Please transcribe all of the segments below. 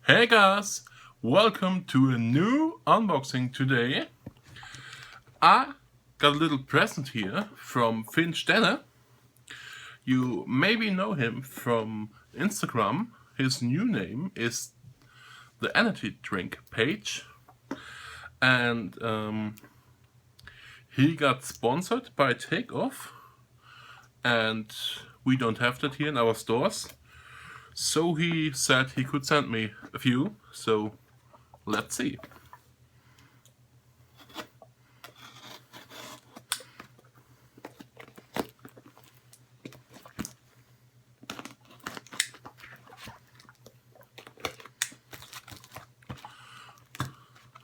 Hey guys, welcome to a new unboxing today. I got a little present here from firend. You maybe know him from Instagram. His new name is the Energy Drink page, and he got sponsored by Takeoff, and we don't have that here in our stores. So he said he could send me a few, so let's see.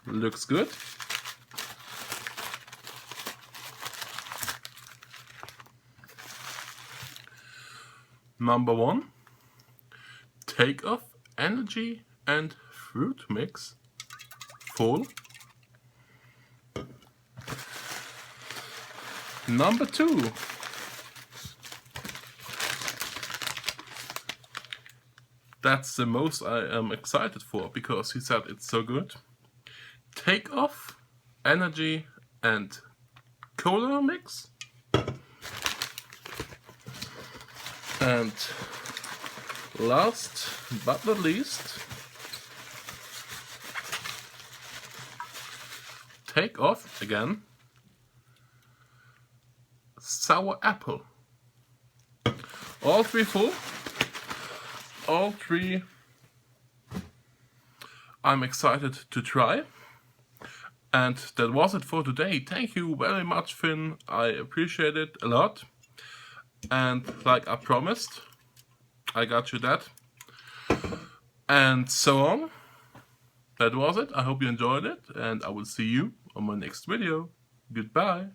Looks good. Number 1. Takeoff Energy and Fruit Mix. Full. Number 2. That's the most I am excited for because he said it's so good. Takeoff Energy and Cola Mix. And last but not least, Takeoff again, Sour Apple. All three full. All three I'm excited to try. And that was it for today. Thank you very much, Finn. I appreciate it a lot. And like I promised, I got you that. And so on. That was it. I hope you enjoyed it. And I will see you on my next video. Goodbye.